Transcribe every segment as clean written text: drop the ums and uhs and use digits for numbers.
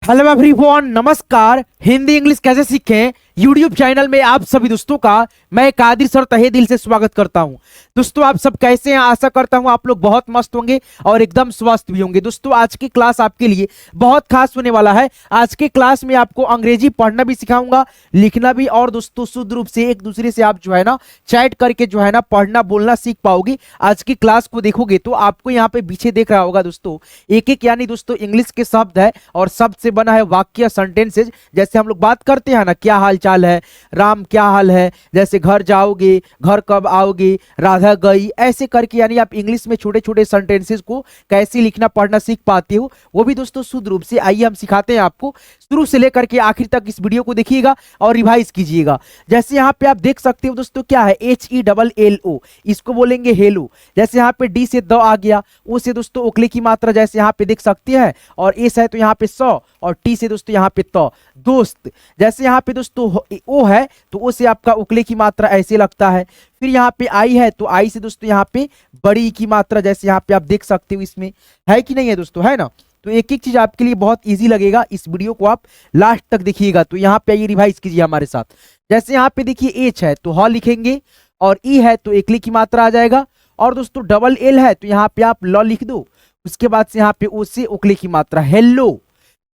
Hello everyone, नमस्कार। Hindi English कैसे सीखें यूट्यूब चैनल में आप सभी दोस्तों का मैं कादिर सर तहे दिल से स्वागत करता हूं। दोस्तों आप सब कैसे हैं? आशा करता हूं आप लोग बहुत मस्त होंगे और एकदम स्वस्थ भी होंगे। दोस्तों आज की क्लास आपके लिए बहुत खास होने वाला है। आज के क्लास में आपको अंग्रेजी पढ़ना भी सिखाऊंगा, लिखना भी, और दोस्तों शुद्ध रूप से एक दूसरे से आप जो है ना चैट करके जो है ना पढ़ना बोलना सीख पाओगे। आज की क्लास को देखोगे तो आपको यहाँ पे पीछे देख रहा होगा दोस्तों एक एक यानी दोस्तों इंग्लिश के शब्द है और शब्द से बना है वाक्य सेंटेंसेज। जैसे हम लोग बात करते हैं ना, क्या हाल चाल है, राम क्या हाल है, जैसे घर जाओगे, घर कब आओगे, राधा गई, ऐसे करके यानी आप इंग्लिश में छोटे छोटे सेंटेंसेस को कैसे लिखना पढ़ना सीख पाते हो, वो भी दोस्तों शुद्ध रूप से आइए हम सिखाते हैं आपको। शुरू से लेकर के आखिर तक इस वीडियो को देखिएगा और रिवाइज कीजिएगा। जैसे यहाँ पे आप देख सकते हो दोस्तों क्या है, HELLO, इसको बोलेंगे हेलो। जैसे यहाँ पे डी से द आ गया, ओ से दोस्तों ओकले की मात्रा जैसे यहाँ पे देख सकते हैं, और एस है तो यहाँ पे सौ, और टी से दोस्तों यहाँ पे तो दोस्त। जैसे यहाँ पे दोस्तों ओ है तो ओ से आपका उकले की मात्रा ऐसे लगता है। फिर यहाँ पे आई है तो आई से दोस्तों यहाँ पे बड़ी की मात्रा जैसे यहाँ पे आप देख सकते हो, इसमें है कि नहीं है दोस्तों, है ना। तो एक एक चीज आपके लिए बहुत इजी लगेगा, इस वीडियो को आप लास्ट तक देखिएगा। तो यहाँ पे आइए रिवाइज कीजिए हमारे साथ। जैसे यहाँ पे देखिए एच है तो ह लिखेंगे, और ई है तो एकली की मात्रा आ जाएगा, और दोस्तों डबल एल है तो यहाँ पे आप ल लिख दो। उसके बाद से यहाँ पे ओ से उकले की मात्रा हेलो।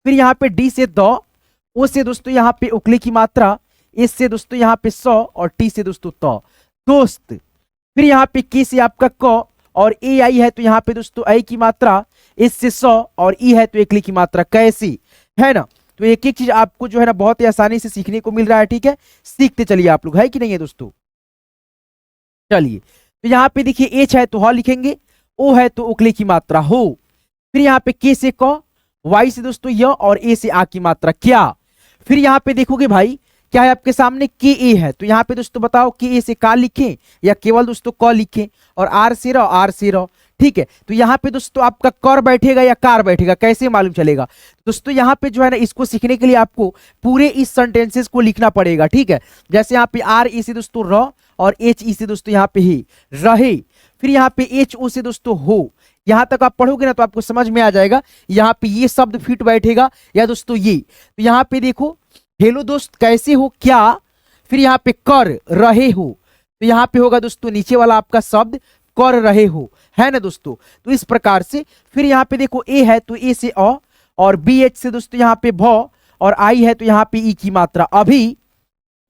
फिर यहाँ पे डी से द, ओ से दोस्तों यहाँ पे उकले की मात्रा, एस से दोस्तों यहाँ पे सौ, और टी से दोस्तों तो दोस्त। फिर यहाँ पे के से आपका क, और ए आई है तो यहाँ पे दोस्तों आई की मात्रा, एस से सौ, और ई है तो एकली की मात्रा कैसी, है ना। तो एक एक चीज आपको जो है ना बहुत ही आसानी से सीखने को मिल रहा है, ठीक है। सीखते चलिए आप लोग, है कि नहीं है दोस्तों। चलिए तो यहाँ पे देखिए एच है तो ह लिखेंगे, ओ है तो उकले की मात्रा हो। फिर यहाँ पे के से क, वाई से दोस्तों य, और ए से आ की मात्रा क्या। फिर यहाँ पे देखोगे भाई क्या है आपके सामने, के ए है तो यहाँ पे दोस्तों बताओ के ए से का लिखें या केवल दोस्तों क लिखें, और आर से र, आर से र, ठीक है। तो यहाँ पे दोस्तों आपका कर बैठेगा या कार बैठेगा, कैसे मालूम चलेगा दोस्तों। यहाँ पे जो है ना इसको सीखने के लिए आपको पूरे इस सेंटेंसेस को लिखना पड़ेगा, ठीक है। जैसे यहाँ पे आर ई से दोस्तों र, और एच ई से दोस्तों यहाँ पे ही रहे। फिर यहाँ पे एच ओ से दोस्तों हो। यहां तक आप पढ़ोगे ना तो आपको समझ में आ जाएगा यहाँ पे ये शब्द फिट बैठेगा या दोस्तों ये। तो यहाँ पे देखो हेलो दोस्त कैसे हो क्या, फिर यहाँ पे कर रहे हो, तो यहाँ पे होगा दोस्तों नीचे वाला आपका शब्द कर रहे हो, है ना दोस्तों। तो इस प्रकार से फिर यहाँ पे देखो ए है तो ए से अ, और बी एच से दोस्तों यहाँ पे भ, और आई है तो यहाँ पे ई की मात्रा अभी।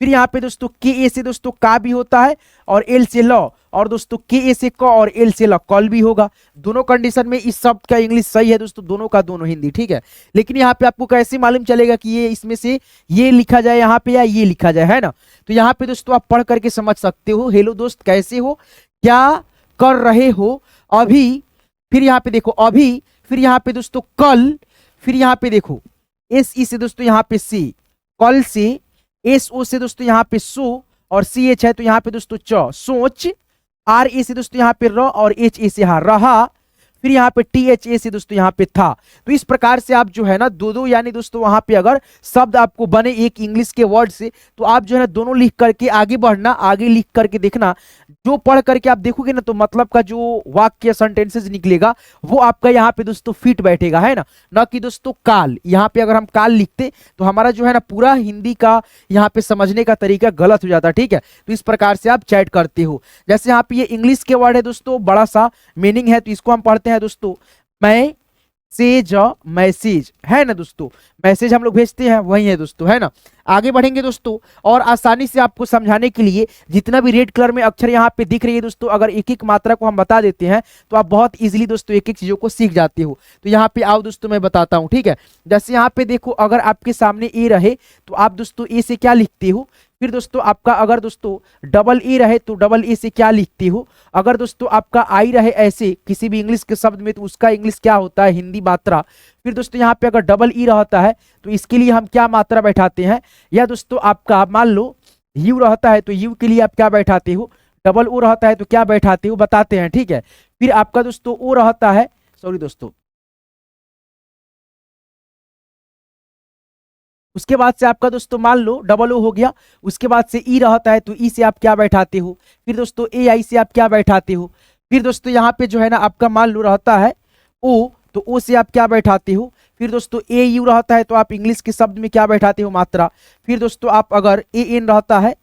फिर यहाँ पे दोस्तों के ए से दोस्तों का भी होता है, और एल से ल, और दोस्तों के ए से क और एल से ल कल भी होगा। दोनों कंडीशन में इस शब्द का इंग्लिश सही है दोस्तों, दोनों का दोनों हिंदी, ठीक है। लेकिन यहाँ पे आपको कैसे मालूम चलेगा कि ये इसमें से ये लिखा जाए यहाँ पे या ये लिखा जाए, है ना। तो यहाँ पे दोस्तों आप पढ़ करके समझ सकते हो। हेलो दोस्त कैसे हो, क्या कर रहे हो, अभी। फिर यहाँ पे देखो अभी, फिर यहाँ पे दोस्तों कल, फिर यहाँ पे देखो एस ई से दोस्तों यहाँ पे सी, कल से, एस ओ से दोस्तों यहाँ पे सो, और सी एच है तो यहाँ पे दोस्तों च सोच, आर ए से दोस्तों यहाँ पे र, और एच ए से रहा। फिर यहाँ पे टी एच ए से दोस्तों यहाँ पे था। तो इस प्रकार से आप जो है ना दो दो यानी दोस्तों वहां पे अगर शब्द आपको बने एक इंग्लिश के वर्ड से, तो आप जो है ना दोनों लिख करके आगे बढ़ना, आगे लिख करके देखना। जो पढ़ करके आप देखोगे ना तो मतलब का जो वाक्य सेंटेंसेस निकलेगा वो आपका यहाँ पे दोस्तों फिट बैठेगा, है ना कि दोस्तों काल। यहाँ पे अगर हम काल लिखते तो हमारा जो है ना पूरा हिंदी का यहाँ पे समझने का तरीका गलत हो जाता, ठीक है। तो इस प्रकार से आप चैट करते हो। जैसे यहाँ पे ये इंग्लिश के वर्ड है दोस्तों, बड़ा सा मीनिंग है, तो इसको हम पढ़ते हैं दोस्तों मैं सेज मैसेज, है ना दोस्तों। मैसेज हम लोग भेजते हैं वही है दोस्तों, है ना। आगे बढ़ेंगे दोस्तों, और आसानी से आपको समझाने के लिए जितना भी रेड कलर में अक्षर यहाँ पे दिख रही है दोस्तों, अगर एक एक मात्रा को हम बता देते हैं तो आप बहुत इजीली दोस्तों एक एक चीजों को सीख जाते हो। तो यहाँ पे आओ दोस्तों मैं बताता हूँ, ठीक है। जैसे यहाँ पे देखो अगर आपके सामने ए रहे तो आप दोस्तों ए से क्या लिखते हो। फिर दोस्तों आपका अगर दोस्तों डबल ए रहे तो डबल ए से क्या लिखते हो। अगर दोस्तों आपका आई रहे ऐसे किसी भी इंग्लिश के शब्द में तो उसका इंग्लिश क्या होता है, हिंदी मात्रा। फिर दोस्तों यहाँ पे अगर डबल ई रहता है तो इसके लिए हम क्या मात्रा बैठाते हैं, या दोस्तों आपका मान लो यू रहता है तो यू के लिए आप क्या बैठाते हो, डबल ओ रहता है तो क्या बैठाते हो, बताते हैं, ठीक है। फिर आपका दोस्तों ओ रहता है, सॉरी दोस्तों, उसके बाद से आपका दोस्तों मान लो डबल ओ हो गया, उसके बाद से ई रहता है तो ई से आप क्या बैठाते हो। फिर दोस्तों ए आई से आप क्या बैठाते हो। फिर दोस्तों यहाँ पे जो है ना आपका मान लो रहता है ओ, तो ओ से आप क्या बैठाते हो। फिर दोस्तों ए यू रहता है तो आप इंग्लिश के शब्द में क्या बैठाते हो, मात्रा। फिर दोस्तों आप अगर ए एन रहता है,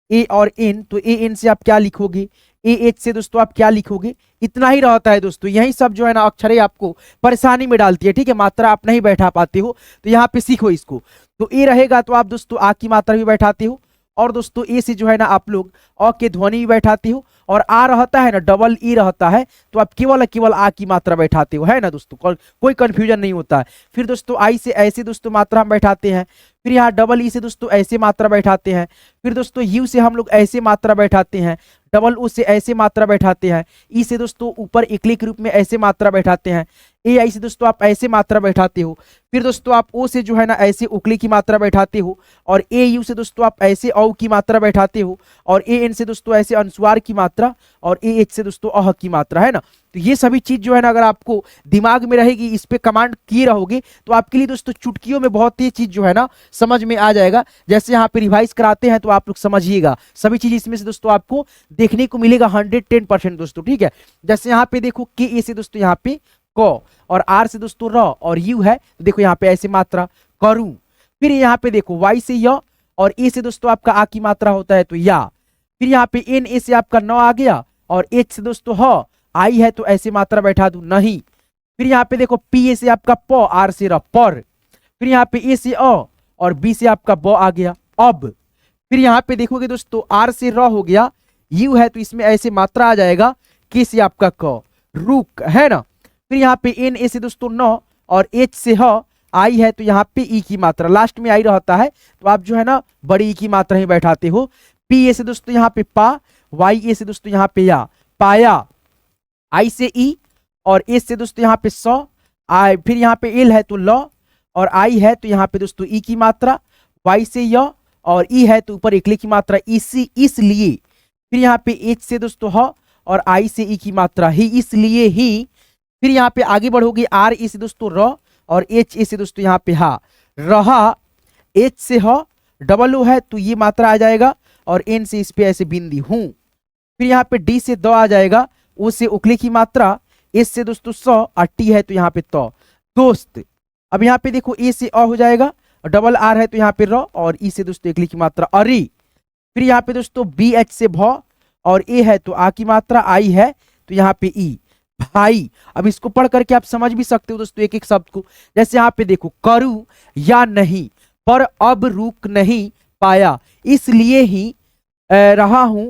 ए और एन, तो ए एन से आप क्या लिखोगे, ए एच से दोस्तों आप क्या लिखोगे। इतना ही रहता है दोस्तों, यही सब जो है ना अक्षरें आपको परेशानी में डालती है, ठीक है। मात्रा आप नहीं बैठा पाते हो तो यहाँ पे सीखो इसको। तो ए रहेगा तो आप दोस्तों आ की मात्रा भी बैठाते हो, और दोस्तों ए से जो है ना आप लोग अ के ध्वनि भी बैठाते हो, और आ रहता है ना डबल ई रहता है तो आप केवल आ की मात्रा बैठाते हो, है ना दोस्तों, कोई कंफ्यूजन नहीं होता है। फिर दोस्तों आई से ऐसे दोस्तों मात्रा हम बैठाते हैं, फिर यहाँ डबल ई से दोस्तों ऐसे मात्रा बैठाते हैं, फिर दोस्तों यू से हम लोग ऐसे मात्रा बैठाते हैं, डबल ओ से ऐसे मात्रा बैठाते हैं, ई से दोस्तों ऊपर इकले के रूप में ऐसे मात्रा बैठाते हैं, ए आई से दोस्तों आप ऐसे मात्रा बैठाते हो, फिर दोस्तों आप ओ से जो है ना ऐसे उकली की मात्रा बैठाते हो, और ए यू से दोस्तों आप ऐसे औ की मात्रा बैठाते हो, और ए एन से दोस्तों ऐसे अनुस्वार की मात्रा, और ए एच से दोस्तों अह की मात्रा, है ना। तो ये सभी चीज जो है ना अगर आपको दिमाग में रहेगी, इस पे कमांड किए रहोगे तो आपके लिए दोस्तों चुटकियों में बहुत ये चीज जो है ना समझ में आ जाएगा। जैसे यहाँ पे रिवाइज कराते हैं तो आप लोग समझिएगा, सभी चीज इसमें से दोस्तों आपको देखने को मिलेगा 110% दोस्तों, ठीक है। जैसे यहाँ पे देखो के ए से दोस्तों यहाँ पे क, और आर से दोस्तों र, और यू है तो देखो यहाँ पे ऐसे मात्रा करूं। फिर यहाँ पे देखो वाई से य, और ए से दोस्तों आपका आ की मात्रा होता है तो या। फिर यहाँ पे एन ए से आपका न आ गया, और एच से दोस्तों ह, आई है तो ऐसे मात्रा बैठा दू नहीं। फिर यहाँ पे देखो पी ए से आपका प, आर से र पर। फिर यहाँ पे ए से अ, और बी से आपका ब आ गया अब। फिर यहाँ पे देखोगे दोस्तों आर से र हो गया, यू है तो इसमें ऐसे मात्रा आ जाएगा, के से आपका क रुक, है ना। फिर यहाँ पे एन ए से दोस्तों न, और एच से ह, आई है तो यहाँ पे ई की मात्रा, लास्ट में आई रहता है तो आप जो है ना बड़ी ई की मात्रा ही बैठाते हो। पी ए से दोस्तों यहाँ पे पा, वाई ए से दोस्तों यहाँ पे या, पाया। आई से ई, और एस से दोस्तों यहाँ पे सौ, आई फिर यहाँ पे एल है तो ल, और आई है तो यहाँ पे दोस्तों ई की मात्रा, वाई से य, और ई है तो ऊपर इकले की मात्रा इसी इसलिए। फिर यहाँ पे एच से दोस्तों ह, और आई से ई की मात्रा ही इसलिए ही। फिर यहाँ पे आगे बढ़ोगे आर ई से दोस्तों र, और एच ए से दोस्तों यहाँ पे हा रहा, एच से ह, डबल ओ है तो ये मात्रा आ जाएगा, और एन से इस पे ऐसे बिंदी हूं। फिर यहाँ पे डी से द आ जाएगा, ओ से उकले की मात्रा, एस से दोस्तों सौ, और टी है तो यहाँ पे तो दोस्त। अब यहाँ पे देखो ए से अ हो जाएगा, डबल आर है तो यहाँ पे र, और ई से दोस्तों इकली की मात्रा अरी। फिर यहाँ पे दोस्तों बी एच से भ, और ए है तो आ की मात्रा, आई है तो यहाँ पे ई भाई। अब इसको पढ़ करके आप समझ भी सकते हो दोस्तों एक एक शब्द को। जैसे यहाँ पे देखो करूं या नहीं, पर अब रुक नहीं पाया, इसलिए ही रहा हूं,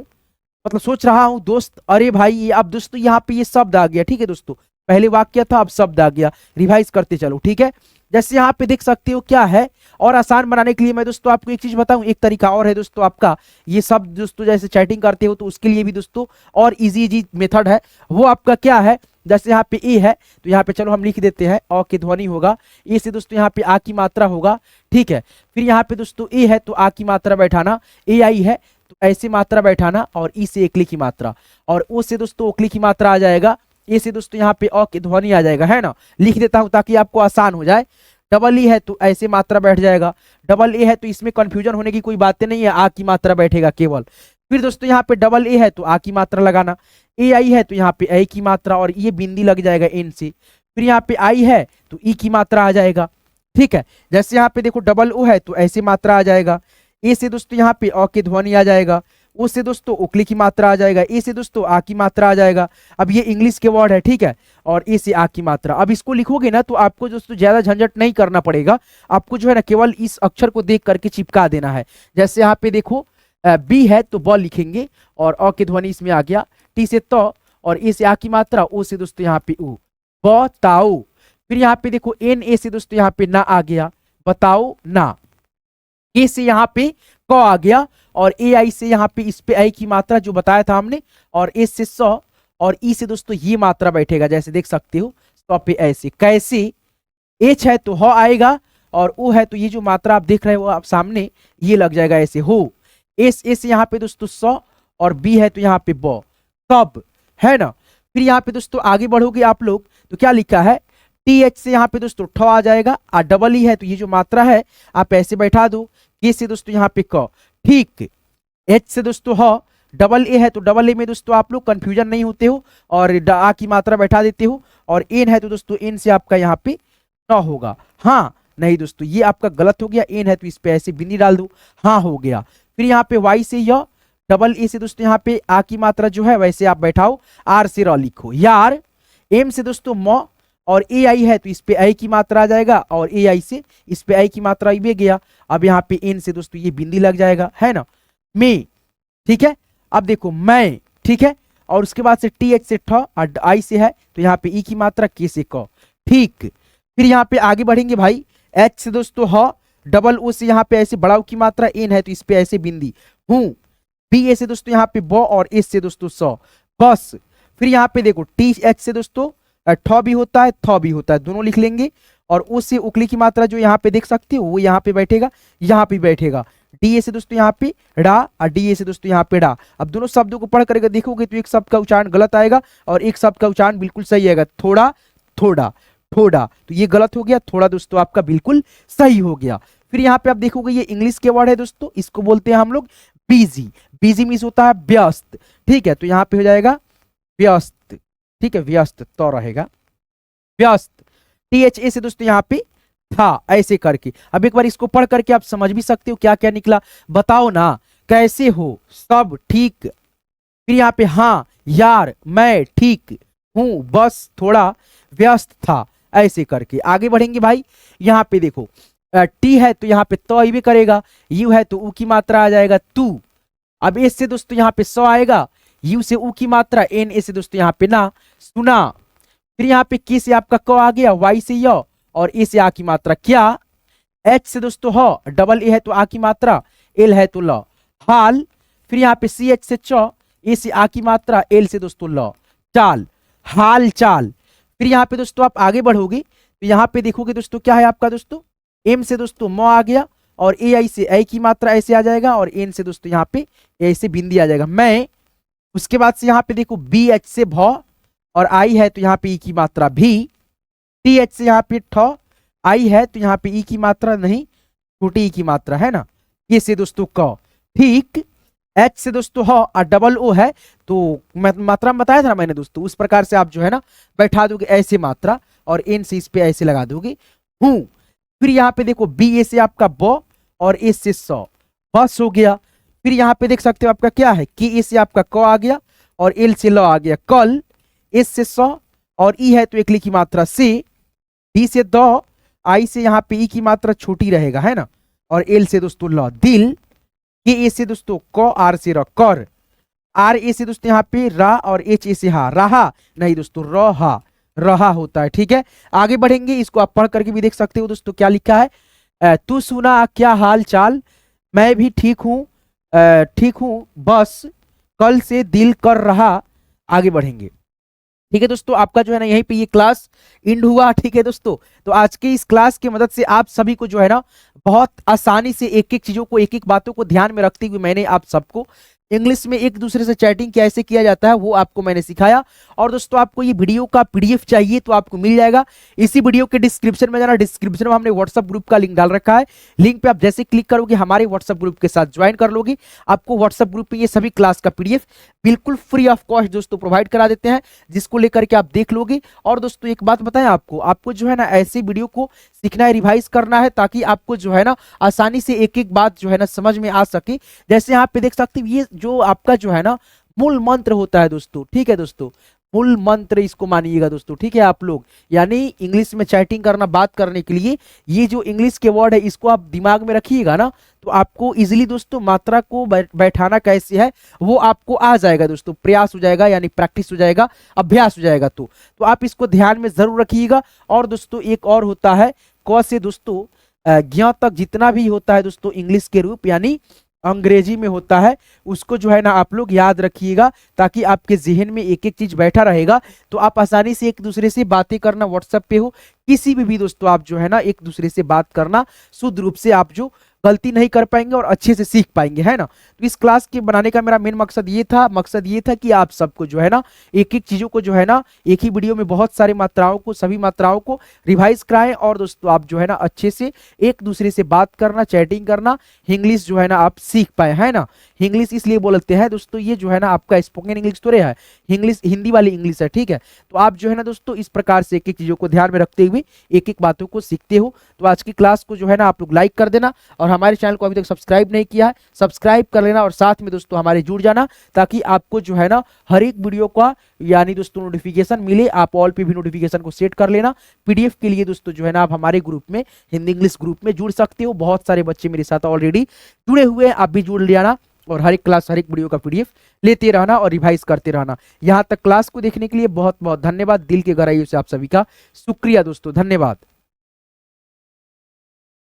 मतलब सोच रहा हूं दोस्त। अरे भाई ये अब दोस्तों यहाँ पे ये शब्द आ गया, ठीक है दोस्तों, पहले वाक्य था अब शब्द आ गया, रिवाइज करते चलो, ठीक है। जैसे यहाँ पे देख सकते हो क्या है, और आसान बनाने के लिए मैं दोस्तों आपको एक चीज बताऊं, एक तरीका और है दोस्तों आपका, ये सब दोस्तों जैसे चैटिंग करते हो तो उसके लिए भी दोस्तों और इजी मेथड है। वो आपका क्या है, जैसे यहाँ पे ए है तो यहाँ पे चलो हम लिख देते हैं, अ की ध्वनि होगा, ए से दोस्तों यहाँ पे आ की मात्रा होगा, ठीक है। फिर यहाँ पे दोस्तों ए है तो आ की मात्रा बैठाना, ए आई है तो ऐसी मात्रा बैठाना, और ई से एकली की मात्रा, और ओ से दोस्तों ओकली की मात्रा आ जाएगा, ए से दोस्तों यहाँ पे अ की ध्वनि आ जाएगा, है ना। लिख देता हूं ताकि आपको आसान हो जाए। डबल ई है तो ऐसे मात्रा बैठ जाएगा, डबल ए है तो इसमें कंफ्यूजन होने की कोई बातें नहीं है, आ की मात्रा बैठेगा केवल। फिर दोस्तों यहाँ पे डबल ए है तो आ की मात्रा लगाना, ए आई है तो यहाँ पे ए की मात्रा, और ये बिंदी लग जाएगा एन से। फिर यहाँ पे आई है तो ई की मात्रा आ जाएगा, ठीक है। जैसे यहाँ पे देखो डबल ओ है तो ऐसे मात्रा आ जाएगा, ए से दोस्तों यहाँ पे अ की ध्वनि आ जाएगा, ओ से दोस्तों उकली की मात्रा आ जाएगा, ए से दोस्तों आ की मात्रा आ जाएगा। अब ये इंग्लिश के वर्ड है, ठीक है, और ए से आ की मात्रा। अब इसको लिखोगे ना तो आपको दोस्तों ज्यादा झंझट नहीं करना पड़ेगा, आपको जो है ना केवल इस अक्षर को देख करके चिपका देना है। जैसे यहाँ पे देखो बी है तो ब लिखेंगे, और अ की ध्वनि इसमें आ गया, टी से तो, और ए से आ की मात्रा, ओ से दोस्तों यहाँ पे उ, बताओ। फिर यहाँ पे देखो एन ए से दोस्तों यहाँ पे ना आ गया, बताओ ना। ए से यहाँ पे क आ गया, और ए आई से यहाँ पे इस पे आई की मात्रा जो बताया था हमने, और एस से सौ, और ई से दोस्तों ये मात्रा बैठेगा, जैसे देख सकते हो सौ पे ऐसे कैसे। एच है तो ह आएगा, और ओ है तो ये जो मात्रा आप देख रहे हो आप सामने ये लग जाएगा ऐसे हो। एस यहाँ पे दोस्तों सौ, और बी है तो यहाँ पे ब, कब, है ना। फिर यहाँ पे दोस्तों आगे बढ़ोगे आप लोग तो क्या लिखा है, टी एच से यहाँ पे दोस्तों ठ आ जाएगा, और डबल ई है तो ये जो मात्रा है आप ऐसे बैठा दो, के से दोस्तों यहाँ पे क, ठीक। एच से दोस्तों ह, डबल ए है तो डबल ए में दोस्तों आप लोग कंफ्यूजन नहीं होते हो, और आ की मात्रा बैठा देते हो, और एन है तो दोस्तों एन से आपका यहाँ पे न होगा। हाँ नहीं दोस्तों, ये आपका गलत हो गया, एन है तो इस पे ऐसे बिंदी डाल दो, हाँ हो गया। फिर यहाँ पे वाई से य, डबल ए से दोस्तों यहाँ पे आ की मात्रा जो है वैसे आप बैठाओ, आर से र लिखो यार। एम से दोस्तों म, और ए आई है तो इस पे आई की मात्रा आ जाएगा, और ए आई से इस पे आई की मात्रा भी गया। अब यहाँ पे एन से दोस्तों ये बिंदी लग जाएगा, है ना, मैं, ठीक है। अब देखो मैं, ठीक है, और उसके बाद से टी एच से ठ, और आई से है तो यहाँ पे ई की मात्रा, के से क, ठीक। फिर यहाँ पे आगे बढ़ेंगे भाई, एच से दोस्तों ह, डबल ओ से यहाँ पे ऐसे बड़ा की मात्रा, एन है तो इस पे ऐसे बिंदी हूं। बी ए से दोस्तों यहाँ पे ब, और एस से दोस्तों स, बस। फिर यहाँ पे देखो टी एच से दोस्तों ठ भी होता है, थ भी होता है, दोनों लिख लेंगे। और उस से उकली की मात्रा जो यहाँ पे देख सकते हो वो यहाँ पे बैठेगा, यहाँ पे बैठेगा। डी ए से दोस्तों यहाँ पे डा, और डी ए से दोस्तों यहाँ पे डा। अब दोनों शब्दों को पढ़ करके देखोगे तो एक शब्द का उच्चारण गलत आएगा और एक शब्द का उच्चारण बिल्कुल सही आएगा, थोड़ा, थोड़ा, थोड़ा। तो ये गलत हो गया, थोड़ा दोस्तों आपका बिल्कुल सही हो गया। फिर यहाँ पे आप देखोगे ये इंग्लिश के वर्ड है दोस्तों, इसको बोलते हैं हम लोग बिजी। बिजी मीन्स होता है व्यस्त, ठीक है, तो यहाँ पे हो जाएगा व्यस्त, ठीक है, व्यस्त तो रहेगा व्यस्त। टी एच ए से दोस्तों यहाँ पे था, ऐसे करके। अब एक बार इसको पढ़ करके आप समझ भी सकते हो क्या क्या निकला, बताओ ना कैसे हो, सब ठीक। फिर यहाँ पे हाँ यार, मैं ठीक हूं, बस थोड़ा व्यस्त था, ऐसे करके आगे बढ़ेंगे भाई। यहाँ पे देखो टी है तो यहाँ पे तो ही भी करेगा, यू है तो ऊ की मात्रा आ जाएगा तू। अब एस से दोस्तों यहाँ पे स आएगा, यू से ऊ की मात्रा, एन ए से दोस्तों यहाँ पे ना, सुना। फिर यहाँ पे के से आपका क आ गया, वाई से य, और ए से आ की मात्रा क्या, एच से दोस्तों ह, डबल ए है तो आ की मात्रा, एल है तो ल, हाल। फिर यहाँ पे सी एच से च, ए से आ की मात्रा, एल से दोस्तों ल, चाल, हाल चाल। फिर यहाँ पे दोस्तों आप आगे बढ़ोगे तो यहाँ पे देखोगे दोस्तों क्या है आपका दोस्तों, एम से दोस्तों म आ गया, और ए आई से ए की मात्रा ऐसे आ जाएगा, और एन से दोस्तों यहाँ पे ऐसे बिंदी आ जाएगा, मैं। उसके बाद से यहाँ पे देखो बी एच से भ, और आई है तो यहाँ पे ई की मात्रा भी। टी एच से यहाँ पे ठ, आई है तो यहाँ पे ई की मात्रा नहीं, छोटी ई की मात्रा, है ना, ये से दोस्तों क, ठीक। एच से दोस्तों ह, और डबल ओ है तो मात्रा में बताया था ना मैंने दोस्तों, उस प्रकार से आप जो है ना बैठा दोगे ऐसे मात्रा, और एन से इस पे ऐसे लगा दोगे हूं। फिर यहाँ पे देखो बी ए से आपका ब, और एस से स, बस हो गया। फिर यहाँ पे देख सकते हो आपका क्या है, के ए से आपका क आ गया, और एल से ल आ गया कल, एस से स, और ई है तो एकली की मात्रा से, डी से द, आई से यहाँ पे ई की मात्रा छोटी रहेगा, है ना, और एल से दोस्तों ल, दिल। के ए से दोस्तों क, आर से र, कर। आर ए से दोस्तों यहाँ पे रा, और एच ए से हा, रहा नहीं दोस्तों, रहा, रहा होता है, ठीक है। आगे बढ़ेंगे, इसको आप पढ़ करके भी देख सकते हो दोस्तों क्या लिखा है, तू सुना क्या हाल चाल, मैं भी ठीक हूँ, ठीक हूँ बस, कल से दिल कर रहा। आगे बढ़ेंगे, ठीक है दोस्तों, आपका जो है ना यहीं पे ये क्लास एंड हुआ, ठीक है दोस्तों। तो आज के इस क्लास की मदद से आप सभी को जो है ना बहुत आसानी से एक एक चीजों को, एक एक बातों को ध्यान में रखते हुए मैंने आप सबको इंग्लिश में एक दूसरे से चैटिंग कैसे किया जाता है वो आपको मैंने सिखाया। और दोस्तों आपको ये वीडियो का पीडीएफ चाहिए तो आपको मिल जाएगा, इसी वीडियो के डिस्क्रिप्शन में जाना, डिस्क्रिप्शन में हमने व्हाट्सएप ग्रुप का लिंक डाल रखा है, लिंक पे आप जैसे क्लिक करोगे हमारे व्हाट्सएप ग्रुप के साथ ज्वाइन कर लोगे, आपको व्हाट्सएप ग्रुप पे ये सभी क्लास का पीडीएफ बिल्कुल फ्री ऑफ कॉस्ट दोस्तों प्रोवाइड करा देते हैं, जिसको लेकर के आप देख लोगे। और दोस्तों एक बात बताएं आपको जो है ना ऐसे वीडियो को सीखना है, रिवाइज करना है, ताकि आपको जो है ना आसानी से एक एक बात जो है ना समझ में आ सके। जैसे यहाँ पे देख सकते हैं ये जो आपका जो है ना मूल मंत्र होता है दोस्तों, ठीक है दोस्तों, मूल मंत्र इसको मानिएगा दोस्तों, ठीक है आप लोग, यानी इंग्लिश में चैटिंग करना, बात करने के लिए ये जो इंग्लिश के वर्ड है इसको आप दिमाग में रखिएगा ना, तो आपको इजीली दोस्तों मात्रा को बैठाना कैसे है वो आपको आ जाएगा दोस्तों, प्रयास हो जाएगा, यानी प्रैक्टिस हो जाएगा, अभ्यास हो जाएगा। तो आप इसको ध्यान में जरूर रखिएगा। और दोस्तों एक और होता है क से दोस्तों ज्ञ तक जितना भी होता है दोस्तों इंग्लिश के रूप यानी अंग्रेजी में होता है, उसको जो है ना आप लोग याद रखिएगा, ताकि आपके जहन में एक एक चीज बैठा रहेगा, तो आप आसानी से एक दूसरे से बातें करना, व्हाट्सएप पे हो किसी भी दोस्तों आप जो है ना एक दूसरे से बात करना शुद्ध रूप से आप जो गलती नहीं कर पाएंगे और अच्छे से सीख पाएंगे, है ना। तो इस क्लास के बनाने का मेरा मेन मकसद ये था कि आप सबको जो है ना एक एक चीजों को जो है ना एक ही वीडियो में बहुत सारी मात्राओं को, सभी मात्राओं को रिवाइज कराएं, और दोस्तों आप जो है ना अच्छे से एक दूसरे से बात करना, चैटिंग करना, इंग्लिश जो है ना आप सीख पाए, है ना। इंग्लिश इसलिए बोलते हैं दोस्तों, ये जो है ना आपका स्पोकन इंग्लिश तो रहा है, इंग्लिश हिंदी वाली इंग्लिश है, ठीक है। तो आप जो है ना दोस्तों इस प्रकार से एक एक चीजों को ध्यान में रखते हुए एक एक बातों को सीखते हो। तो आज की क्लास को जो है ना आप लोग लाइक कर देना, और हमारे चैनल को अभी तक सब्सक्राइब नहीं किया है सब्सक्राइब कर लेना, और साथ में दोस्तों हमारे जुड़ जाना, ताकि आपको जो है ना हर एक वीडियो का यानी दोस्तों नोटिफिकेशन मिले। आप ऑल पे भी नोटिफिकेशन को सेट कर लेना। पीडीएफ के लिए दोस्तों जो है ना आप हमारे ग्रुप में, हिंदी इंग्लिश ग्रुप में जुड़ सकते हो। बहुत सारे बच्चे मेरे साथ ऑलरेडी जुड़े हुए हैं, आप भी जुड़ लेना, और हर एक क्लास हर एक वीडियो का पीडीएफ लेते रहना और रिवाइज करते रहना। यहां तक क्लास को देखने के लिए बहुत बहुत धन्यवाद। दिल के गहराइयों से आप सभी का शुक्रिया दोस्तों, धन्यवाद।